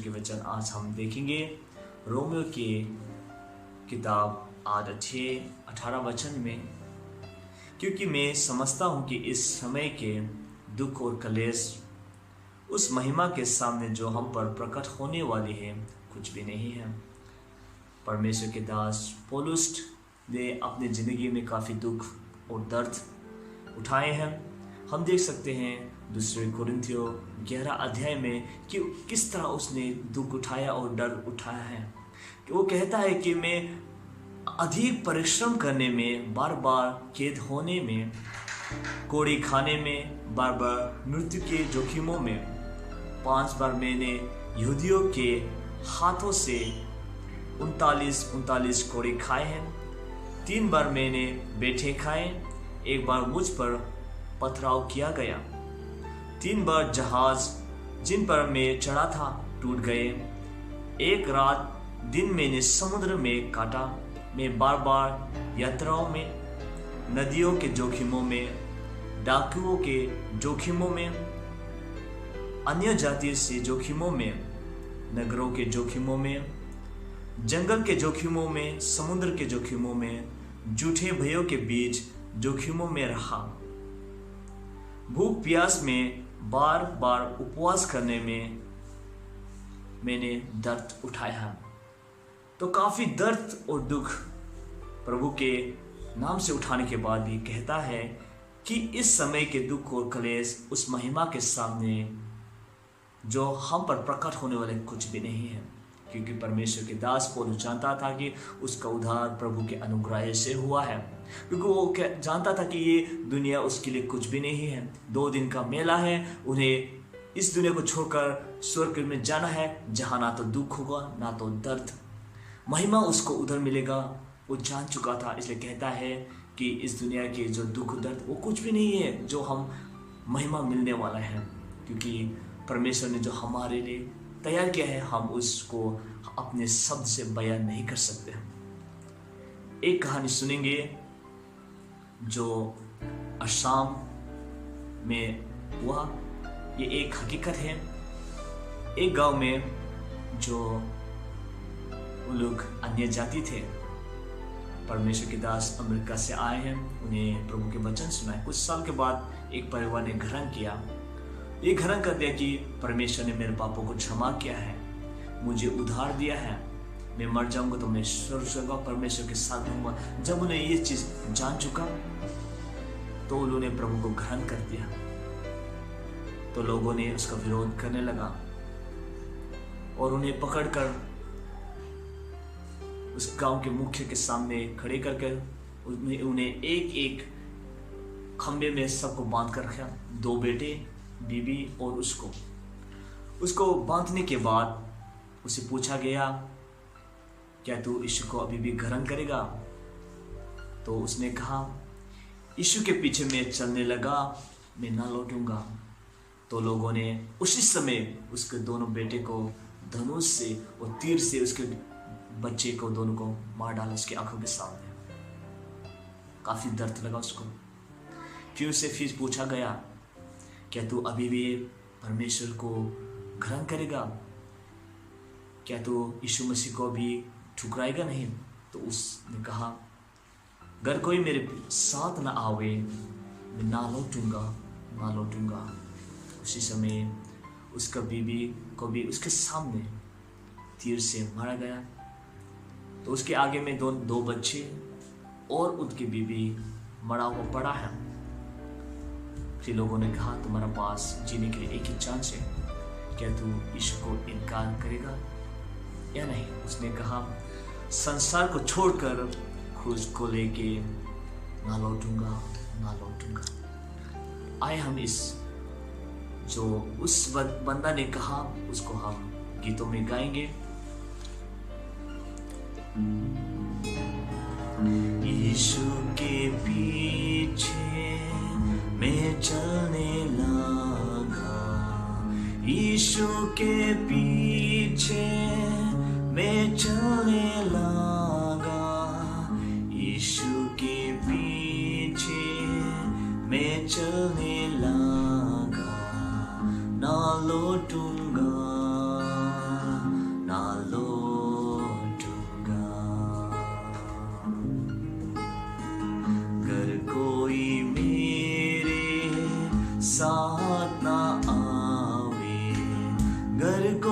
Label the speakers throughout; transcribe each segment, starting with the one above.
Speaker 1: के वचन आज हम देखेंगे। रोमियो की किताब 8:18 वचन में, क्योंकि मैं समझता हूँ कि इस समय के दुख और कलेश उस महिमा के सामने जो हम पर प्रकट होने वाली है कुछ भी नहीं है। परमेश्वर के दास पौलुस ने अपनी ज़िंदगी में काफ़ी दुख और दर्द उठाए हैं। हम देख सकते हैं दूसरे कोरिन्थियों 11 अध्याय में कि किस तरह उसने दुख उठाया और डर उठाया है। कि वो कहता है कि मैं अधिक परिश्रम करने में, बार बार कैद होने में, कोड़ी खाने में, बार बार मृत्यु के जोखिमों में, 5 बार मैंने यहूदियों के हाथों से 39 कोड़े खाए हैं, 3 बार मैंने बेटे खाए, 1 बार मुझ पर पथराव किया गया, 3 बार जहाज जिन पर मैं चढ़ा था टूट गए, 1 रात दिन मैंने समुद्र में काटा, मैं बार बार यात्राओं में, नदियों के जोखिमों में, डाकुओं के जोखिमों में, अन्य जाति से जोखिमों में, नगरों के जोखिमों में, जंगल के जोखिमों में, समुद्र के जोखिमों में, झूठे भयों के बीच जोखिमों में रहा, भूख प्यास में, बार बार उपवास करने में मैंने दर्द उठाया। तो काफी दर्द और दुख प्रभु के नाम से उठाने के बाद भी कहता है कि इस समय के दुख और क्लेश उस महिमा के सामने जो हम पर प्रकट होने वाले कुछ भी नहीं है। क्योंकि परमेश्वर के दास पौलुस जानता था कि उसका उद्धार प्रभु के अनुग्रह से हुआ है। क्योंकि वो जानता था कि ये दुनिया उसके लिए कुछ भी नहीं है, 2 दिन का मेला है, उन्हें इस दुनिया को छोड़कर स्वर्ग में जाना है, जहाँ ना तो दुख होगा ना तो दर्द, महिमा उसको उधर मिलेगा। वो जान चुका था, इसलिए कहता है कि इस दुनिया के जो दुख दर्द वो कुछ भी नहीं है जो हम महिमा मिलने वाला है। क्योंकि परमेश्वर ने जो हमारे लिए तैयार किया है हम उसको अपने शब्द से बयान नहीं कर सकते। एक कहानी सुनेंगे जो असम में हुआ। ये एक हकीकत है। एक गांव में जो वो लोग अन्य जाति थे, परमेश्वर के दास अमेरिका से आए हैं, उन्हें प्रभु के वचन सुनाए। कुछ साल के बाद एक परिवार ने ग्रहण किया। ये ग्रहण कर दिया कि परमेश्वर ने मेरे पापों को क्षमा किया है, मुझे उद्धार दिया है, मैं मर जाऊंगा तो मैं स्वर्ग परमेश्वर के साथ रहूंगा। जब उन्हें ये चीज जान चुका तो उन्होंने प्रभु को ग्रहण कर दिया। तो लोगों ने उसका विरोध करने लगा और उन्हें पकड़कर उस गांव के मुखिया के सामने खड़े करके उन्हें एक एक खंबे में सबको बांध कर रखा, 2 बेटे, बीबी और उसको बांधने के बाद उसे पूछा गया, क्या तू यीशु को अभी भी ग्रहण करेगा? तो उसने कहा, यीशु के पीछे मैं चलने लगा, मैं ना लौटूंगा। तो लोगों ने उसी समय उसके दोनों बेटे को धनुष से और तीर से उसके बच्चे को दोनों को मार डाला उसकी आंखों के सामने। काफी दर्द लगा उसको। फिर उसे फिर पूछा गया, क्या तू अभी भी परमेश्वर को ग्रहण करेगा? क्या तू यीशु मसीह को भी ठुकराएगा नहीं? तो उसने कहा, अगर कोई मेरे साथ ना आवे मैं ना लौटूंगा। उसी समय उसका बीबी को भी उसके सामने तीर से मारा गया। तो उसके आगे में दो बच्चे और उनकी बीबी मरा हुआ पड़ा है। फिर लोगों ने कहा, तुम्हारा पास जीने के लिए एक ही चांस है, क्या तू यीशु को इनकार करेगा या नहीं? उसने कहा, संसार को छोड़कर क्रूस को लेके ना लौटूंगा। आए हम इस जो उस बंदा ने कहा उसको हम गीतों में गाएंगे। यीशु के पीछे मैं चलने लगा, यीशु के पीछे मैं चलने लगा, यीशु के पीछे मैं चलने लगा, ना लौटूंगा।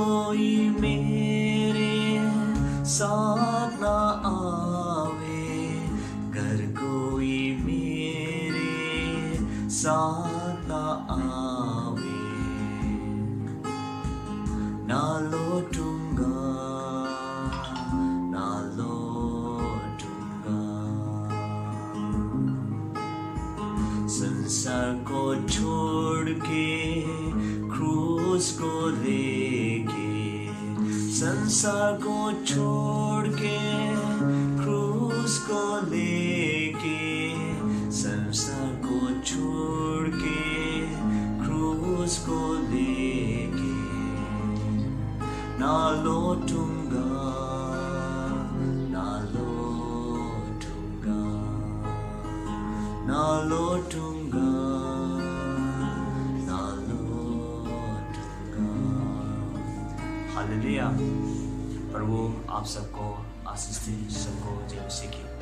Speaker 1: कोई मेरे साथ ना आवे, घर कोई मेरे साथ ना आवे, ना लौटूंगा, ना लौटूंगा। संसार को छोड़ के क्रूस को लेके, संसार को छोड़ के क्रूस को लेके, संसार को छोड़ के क्रूस को लेके, ना लौटूंगा, ना लौटूंगा, ना लौटूंगा, ना लौटूंगा। हालेलुया। प्रभु आप सबको आशीष दे, सबको जय मसीह की।